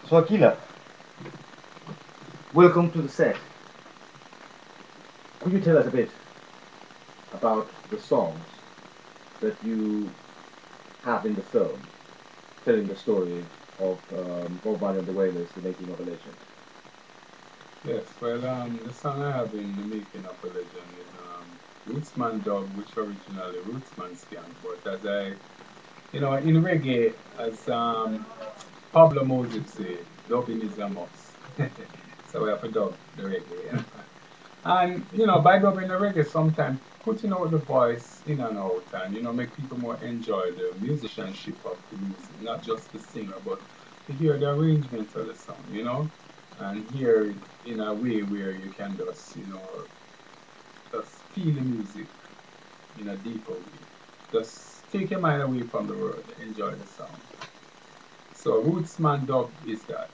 So Akila, welcome to the set. Could you tell us a bit about the songs that you have in the film, telling the story of Bob Marley and the Wailers, the making of a legend? Yes, well, the song I have in the making of a legend is Rootsman Dub, which originally Rootsman Skank, but as in reggae, as Pablo Moses said, dubbing is a must. So we have to dub the reggae. And, by dubbing the reggae, sometimes putting out the voice in and out and, make people more enjoy the musicianship of the music, not just the singer, but to hear the arrangement of the song, and hear it in a way where you can just feel the music in a deeper way. Just take your mind away from the world, enjoy the sound. So Rootsman dub is that.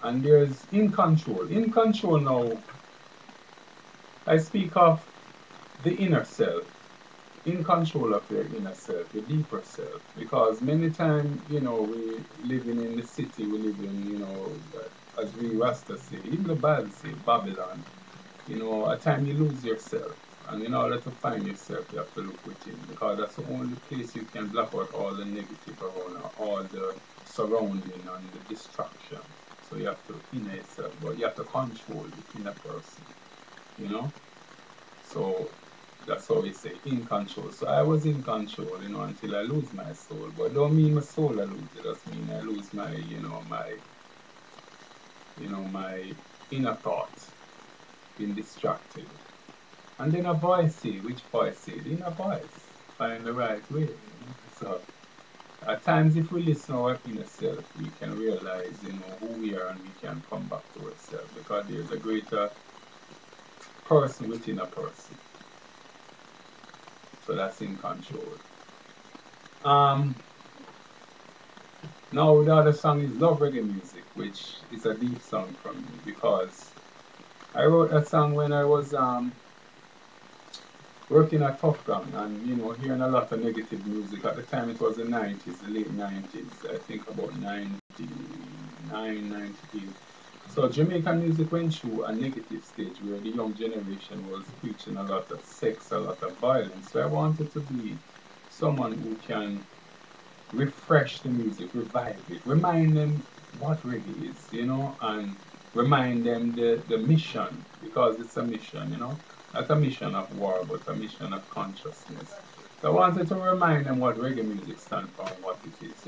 And there's In Control. In Control now, I speak of the inner self, in control of your inner self, your deeper self. Because many times, we living in the city, we live in, as we Rasta say, even the Bible say, Babylon, at time you lose yourself. And in order to find yourself, you have to look within, because that's the only place you can block out all the negative around, all the surrounding and the distraction. So you have to inner yourself, but you have to control the inner person, you know. So that's how we say in control. So I was in control, until I lose my soul. But don't mean my soul I lose. It just mean I lose my inner thoughts, being distracted. And then a voice say, which voice say? The inner voice. Find the right way. So at times if we listen to our inner self, we can realize, who we are, and we can come back to ourselves, because there's a greater person within a person. So that's in control. Um Now the other song is Love Reggae Music, which is a deep song for me, because I wrote that song when I was working at Tough Gun, and hearing a lot of negative music. At the time it was the 90s, the late 90s, I think about 99, 98. So Jamaican music went through a negative stage where the young generation was preaching a lot of sex, a lot of violence. So I wanted to be someone who can refresh the music, revive it, remind them what reggae is, and remind them the mission, because it's a mission, not a mission of war, but a mission of consciousness. So I wanted to remind them what reggae music stands for and what it is.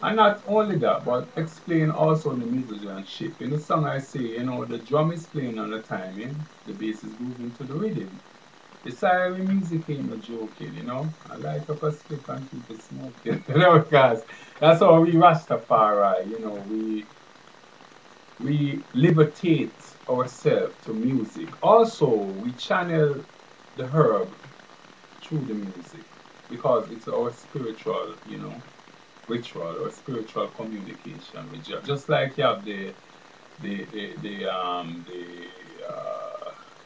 And not only that, but explain also the musicianship. In the song I say, the drum is playing on the timing, the bass is moving to the rhythm. The siren music ain't no joking. I light up a split and keep it smoking, because that's how we Rastafari, we libertate ourselves to music. Also, we channel the herb through the music, because it's our spiritual, ritual or spiritual communication with you. Just like you have the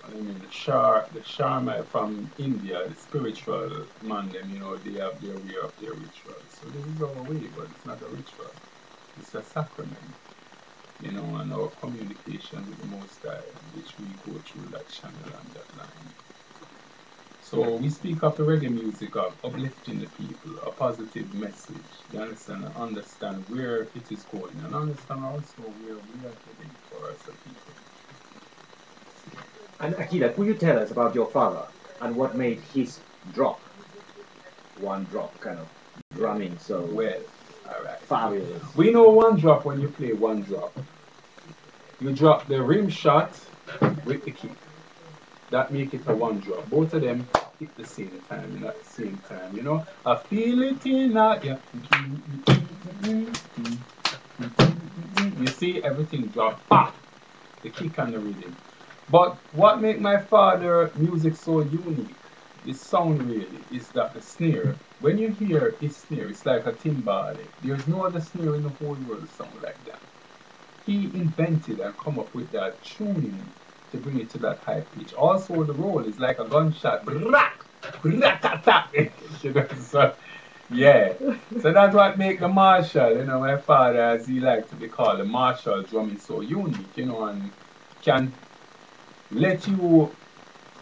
I mean the Sharma from India, the spiritual man them, they have their way of their rituals. So this is our way, but it's not a ritual. It's a sacrament, and our communication with the Most High, which we go through that channel and that line. So we speak of the reggae music of uplifting the people, a positive message. You understand? And understand where it is going, and understand also where we are heading for as a people. And Akila, could you tell us about your father and what made his drop, one drop kind of drumming so Well, all right. fabulous? We know one drop. When you play one drop, you drop the rim shot with the kick. That make it a one drop. Both of them hit the same time, at the same time. I feel it in a yeah. You see everything drop. Ah, the kick and the rhythm. But what make my father music so unique, his sound really, is that the snare. When you hear his snare, it's like a timbale. There's no other snare in the whole world sound like that. He invented and come up with that tuning to bring it to that high pitch. Also, the roll is like a gunshot. Brak, brakata. So Yeah. So that's what make the Marshall, you know, my father, as he liked to be called, the Marshall drum is so unique, you know, and can let you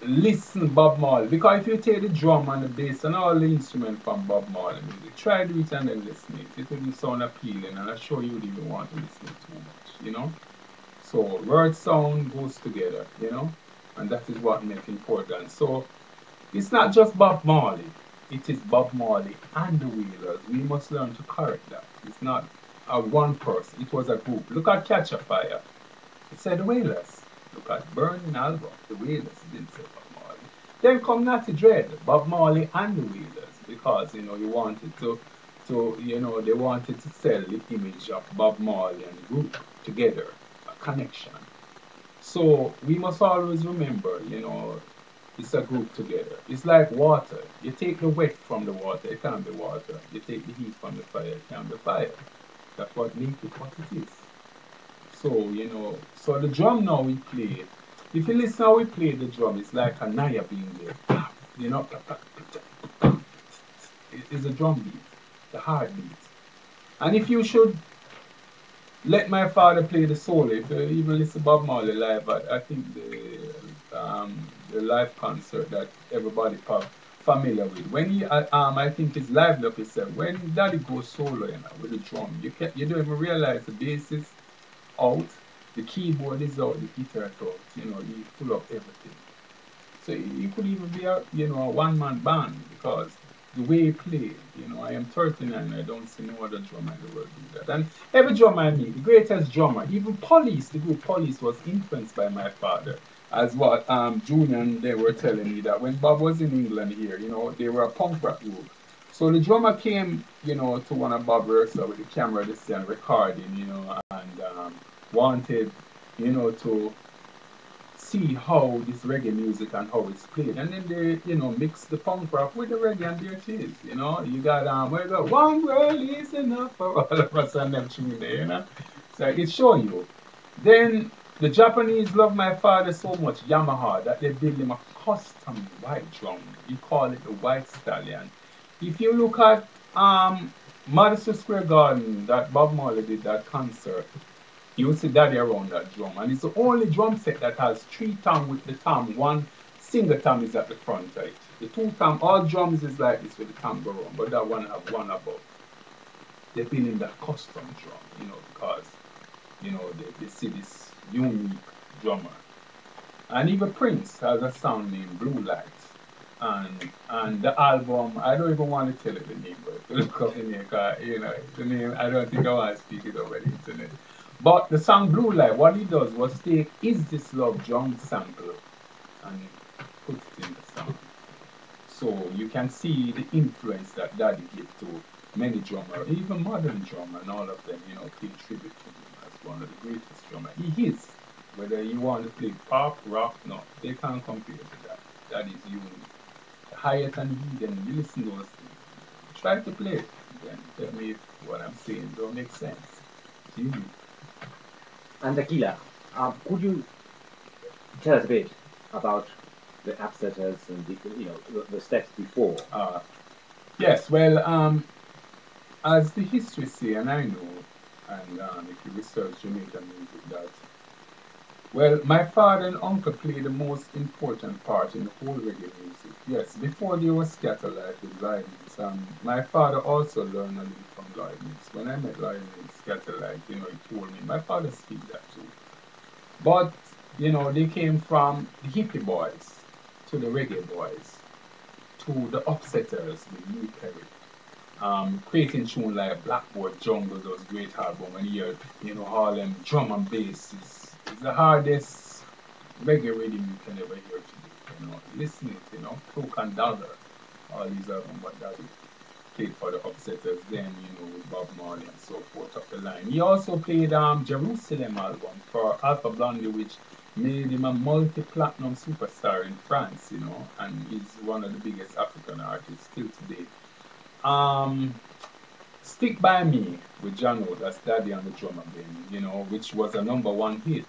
listen Bob Marley. Because if you take the drum and the bass and all the instruments from Bob Marley music, try do it and then listen it. It will sound appealing, and I'm sure you would even want to listen too much, you know. So word sound goes together, you know, and that is what makes important. So it's not just Bob Marley. It is Bob Marley and the Wailers. We must learn to correct that. It's not a one person. It was a group. Look at Catch a Fire. It said the Wailers. Look at Burning Album. The Wailers didn't say Bob Marley. Then come Natty Dread, Bob Marley and the Wailers, because you know you wanted to you know they wanted to sell the image of Bob Marley and the group together, a connection. So we must always remember, you know, it's a group together. It's like water. You take the wet from the water, it can't be water. You take the heat from the fire, it can't be fire. That's what makes it what it is. So, you know, so the drum now we play, if you listen how we play the drum, it's like a Naya being there. You know, it's a drum beat, the heartbeat. And if you should let my father play the solo, if you even listen to Bob Marley live, I think the live concert that everybody familiar with. When he, I think his live look is said, when Daddy goes solo, you know, with the drum, you don't even realize the bass is out, the keyboard is out, the guitar is out. You know, he pull up everything. So he could even be a you know a one man band because the way he played, you know, I am 39, I don't see no other drummer in the world do that. And every drummer I meet, the greatest drummer, even Police, the group Police was influenced by my father. As what Junior and they were telling me that when Bob was in England here, you know, they were a punk rock group. So the drummer came, you know, to one of Bob rehearsal with the camera this and recording, you know, and wanted, you know, to see how this reggae music and how it's played. And then they, you know, mix the punk rock with the reggae and there it is. You know, you got where you go, one world is enough for all of us and them tune there, you know. So it show you. Then the Japanese love my father so much, Yamaha, that they build him a custom white drum. He call it the White Stallion. If you look at Madison Square Garden that Bob Marley did that concert, you will see Daddy around that drum. And it's the only drum set that has three tom with the tom. One single tom is at the front of it. The two tom, all drums is like this with the tom go around, but that one have one above. They're building that custom drum, you know, because, you know, they see this unique drummer. And even Prince has a song named Blue Lights. And the album, I don't even want to tell it the name, but if you look up the name, you know, the name, I don't think I want to speak it over the internet. But the song Blue Light, what he does was take Is This Love drum sample and put it in the song. So you can see the influence that Daddy gave to many drummers, even modern drummers, and all of them, you know, pay tribute to him as one of the greatest drummers. He is. Whether you want to play pop, rock, no, they can't compare to that. That is unique. The highest and hidden, you listen to those things. Try to play it. Then tell me if what I'm saying don't make sense. It's unique. And Aquila, could you tell us a bit about the upsetters and the steps before? Yes, well, as the history say, and I know, and if you research Jamaican music, that well, my father and uncle played the most important part in the whole reggae music. Yes, before they were scatterlight with Lloyd Mills, my father also learned a little from Lloyd Mills. When I met Lloyd Mills, scatterlight, you know, he told me, my father speak that too. But, you know, they came from the hippie boys to the reggae boys to the upsetters with Lee Perry. Creating tune like Blackboard Jungle, those great album, and you know, Harlem drum and bass is the hardest reggae rhythm you can ever hear today. You know, listen it, you know, Cloak and Dagger, all these albums what Daddy played for the Upsetters, then you know with Bob Marley and so forth up the line. He also played Jerusalem album for Alpha Blondy, which made him a multi-platinum superstar in France, you know, and he's one of the biggest African artists still today. Um, Stick By Me with John O, that's Daddy on the drum again, which was a #1 hit.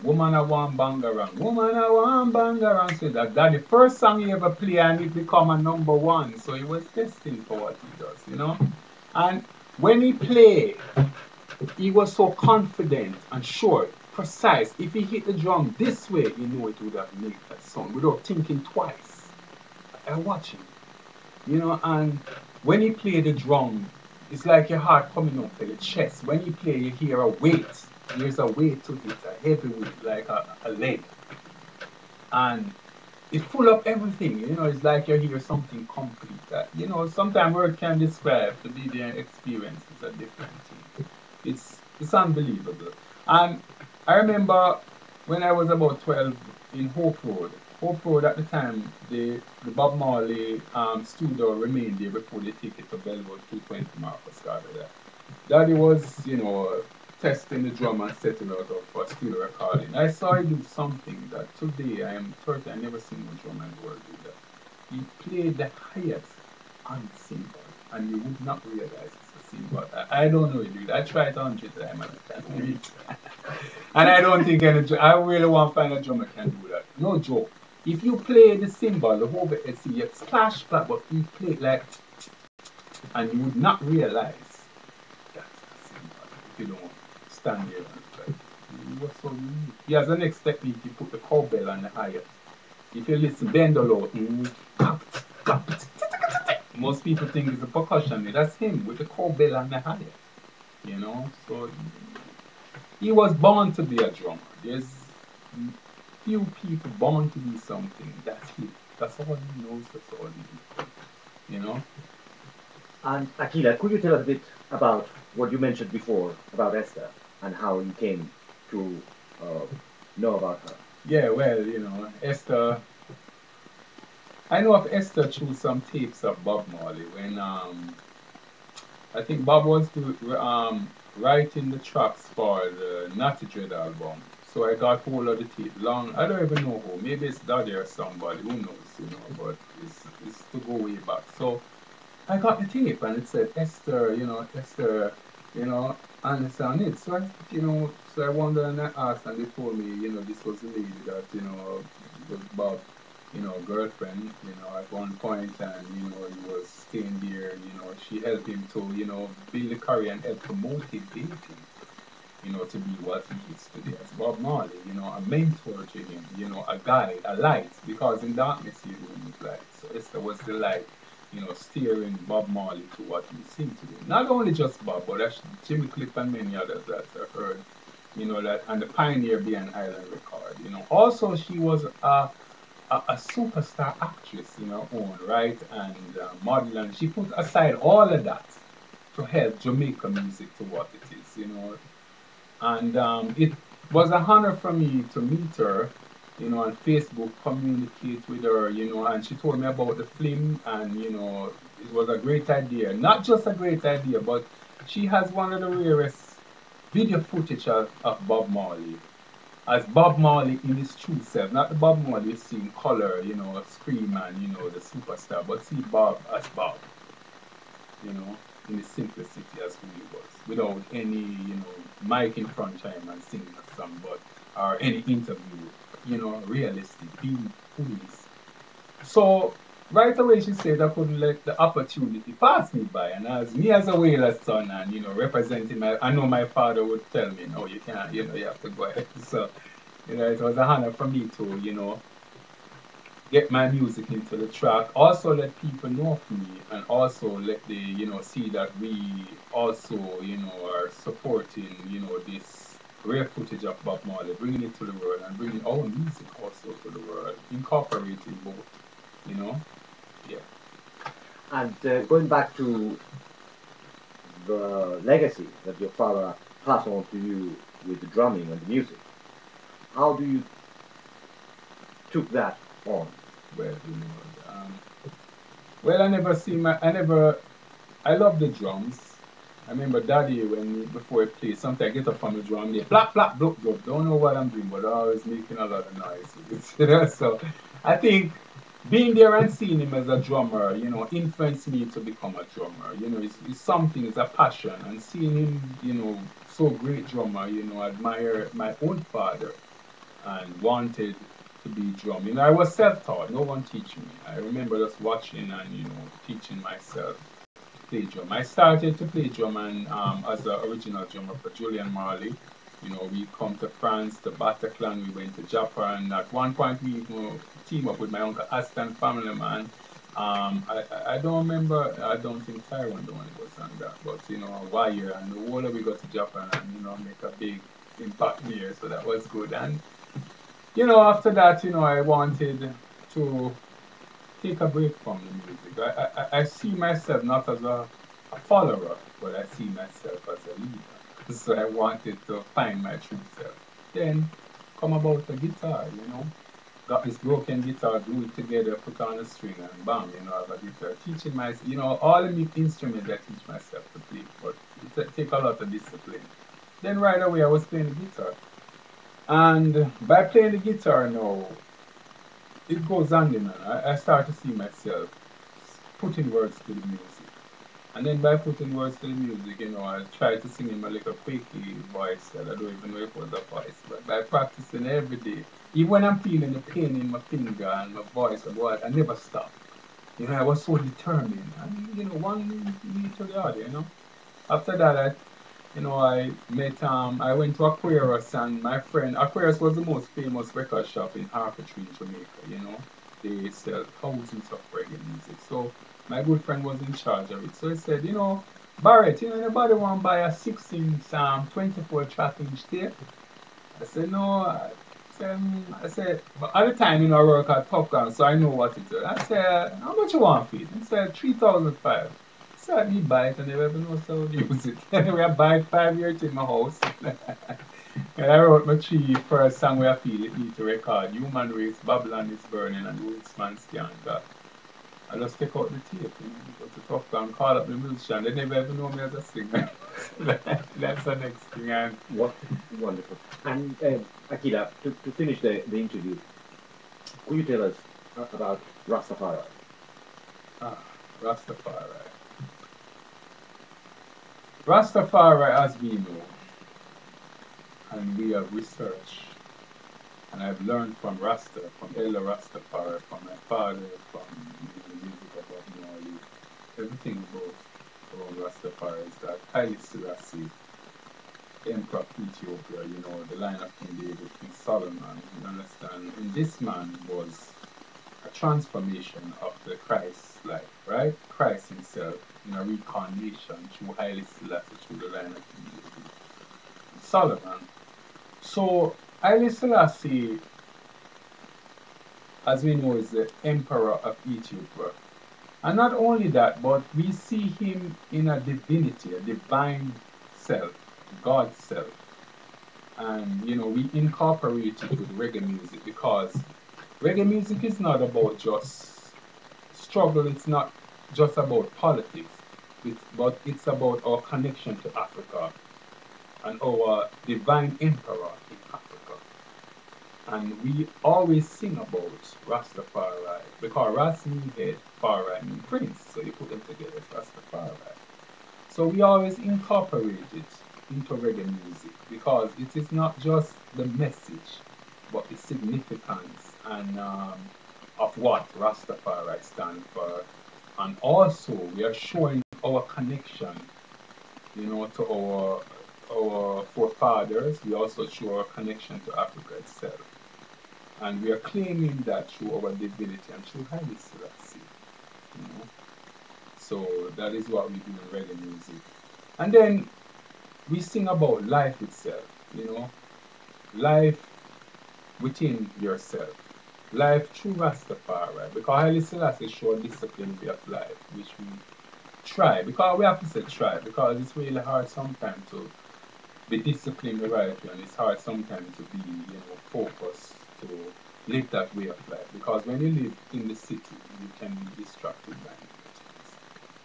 Woman I Want Bangarang, Woman I Want Bangarang. So that the first song he ever played and it become a #1. So he was destined for what he does. And when he played, he was so confident and sure, precise. If he hit the drum this way, you know it would have made that sound without thinking twice. I watch him, and when he play the drum, it's like your heart coming up to your chest. When you play, you hear a weight. There's a weight to it, a heavy weight, like a lead. And it full of everything, it's like you hear something complete. Sometimes word can describe to be their experience is a different thing. It's unbelievable. And I remember when I was about 12 in Hope Road. Hope Road at the time, the Bob Marley studio remained there before they take it to Bellwood 220 Marcus Garvey. Daddy was, testing the drum and setting out of a studio recording. I saw him do something that today I am 30, I never seen a drummer in the world do that. He played the highest on the cymbal, and you would not realize it's a cymbal. I don't know, dude. I tried 100 times and I can't do it. And I don't think I really want to find a drummer can do that. No joke. If you play the cymbal, the whole bit, it's a splash clap, but you play it like, and you would not realize that's a cymbal if you don't stand there and try. It was so unique. He has the next technique, you put the cowbell on the higher. If you listen, bend a lot, most people think it's a percussion. That's him with the cowbell on the higher. So he was born to be a drummer. There's few people born to be something. That's it. That's all he knows. That's all he knows. And Akila, could you tell us a bit about what you mentioned before about Esther and how you came to know about her? Yeah, well, Esther. I know of Esther through some tapes of Bob Marley when I think Bob was writing the tracks for the Natty Dread album. So I got hold of the tape long. I don't even know who. Maybe it's Daddy or somebody. Who knows? But it's to go way back. So I got the tape and it said Esther, Esther, and it's on it. So so I wondered and I asked and they told me, this was the lady that, was Bob, girlfriend, at one point and, he was staying there, she helped him to, build a career and help promote his dating, to be what he is today as Bob Marley, a mentor to him, a guide, a light, because in darkness he was light. So Esther was the light, steering Bob Marley to what he seemed to do. Not only just Bob, but actually Jimmy Cliff and many others that I've heard, that and the pioneer behind Island Record. Also she was a superstar actress in her own right and model, and she put aside all of that to help Jamaica music to what it is. And it was an honor for me to meet her, on Facebook, communicate with her, and she told me about the film, and it was a great idea. Not just a great idea, but she has one of the rarest video footage of Bob Marley. As Bob Marley in his true self, not the Bob Marley you see in color, Scream and, the superstar, but see Bob as Bob, in his simplicity as who he was, without any, mic in front of him and singing a song, but or any interview, realistic, being who he is. So right away she said I couldn't let the opportunity pass me by, and as me as a whaler's son and representing I know my father would tell me, no, you can't, you have to go ahead. So it was a honor for me to get my music into the track. Also let people know of me and also let they, see that we also, are supporting, this rare footage of Bob Marley, bringing it to the world and bringing our music also to the world, incorporating both, yeah. And going back to the legacy that your father passed on to you with the drumming and the music, how do you took that on? Well, well, I love the drums. I remember Daddy before he played, sometimes I get up from the drum, they flap, flap, blup, blup. Don't know what I'm doing, but I'm always making a lot of noise. So I think being there and seeing him as a drummer, influenced me to become a drummer. It's something, it's a passion. And seeing him, so great drummer, admire my own father and wanted to be drum. I was self-taught. No one teach me. I remember just watching and, teaching myself to play drum. I started to play drum and as the original drummer for Julian Marley. We come to France, to Bataclan, we went to Japan. At one point, we team up with my uncle Aston family man. I don't remember. I don't think Tyrone the one was on that, but Wire and the whole of we got to Japan and make a big impact there. So that was good. And after that, I wanted to take a break from the music. I see myself not as a follower, but I see myself as a leader. So I wanted to find my true self. Then come about the guitar, got this broken guitar, glue it together, put on a string, and bam, I have a guitar. Teaching myself, all the instruments I teach myself to play, but it take a lot of discipline. Then right away I was playing the guitar. And by playing the guitar now, it goes on, I start to see myself putting words to the music. And then by putting words to the music, I try to sing in my little quaky voice that I don't even know if it was a voice. But by practicing every day, even when I'm feeling the pain in my finger and my voice, I never stop. I was so determined. And, one lead to the other, After that, I met, I went to Aquarius, and my friend, Aquarius was the most famous record shop in Harpatry in Jamaica. They sell thousands of reggae music. So my good friend was in charge of it. So he said, Barrett, anybody want to buy a 6-inch, 24 track inch tape? I said, no. I said, but at the time, I work at Popcorn, so I know what it is. I said, how much you want for it? He said, 3,500. So I did buy it and never even know how to use it. Anyway, I buy it 5 years in my house. And I wrote my three first song where I feel it need to record. Human Race, Babylon is Burning, and Woodsman Scan. I just take out the tape, go to Popcorn, call up the musician. They never even know me as a singer. That's the next thing. And What wonderful. And Akila, to finish the interview, could you tell us about Rastafari? Rastafari. Rastafari, as we know, and we have researched, and I've learned from Rasta, from Ella Rastafari, from my father, from the music of Bob Marley, everything about Rastafari is that Haile Selassie, Emperor of Ethiopia, the line of King David, King Solomon, you understand? And this man was a transformation of the Christ life, right? Christ himself in a reincarnation through Haile Selassie, through the line of King David. Solomon. So Haile Selassie, as we know, is the emperor of Ethiopia. And not only that, but we see him in a divinity, a divine self, God's self. And we incorporate it with reggae music because reggae music is not about just struggle, it's not just about politics, but it's about our connection to Africa and our divine emperor in Africa. And we always sing about Rastafari because Ras mean head, Fari mean prince, so you put them together as Rastafari. So we always incorporate it into reggae music because it is not just the message, but the significance and of what Rastafari stands for. And also we are showing our connection, to our forefathers. We also show our connection to Africa itself. And we are claiming that through our divinity and through Haile Selassie. You know? So that is what we do in reggae music. And then we sing about life itself, life within yourself, life through Rastafari. Because Haile Selassie showed a disciplined way of life, which we try. Because we have to say try, because it's really hard sometimes to be disciplined the right way, and it's hard sometimes to be, focused to live that way of life. Because when you live in the city, you can be distracted by many things.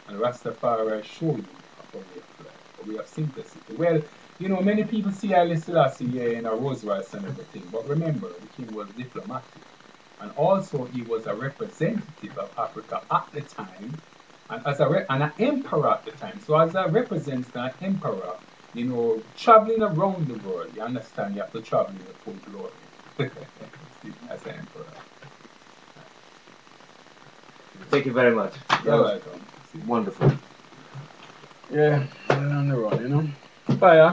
And Rastafari show you a way of life, a way of simplicity. Well, many people see Haile Selassie here in a Rolls Royce and everything, but remember, the king was diplomatic. And also he was a representative of Africa at the time, and and an emperor at the time. So as a representative and an emperor, traveling around the world, you understand, you have to travel in the full glory. As an emperor. Thank you very much. That You're was welcome. wonderful. Yeah, we're on the road, Fire.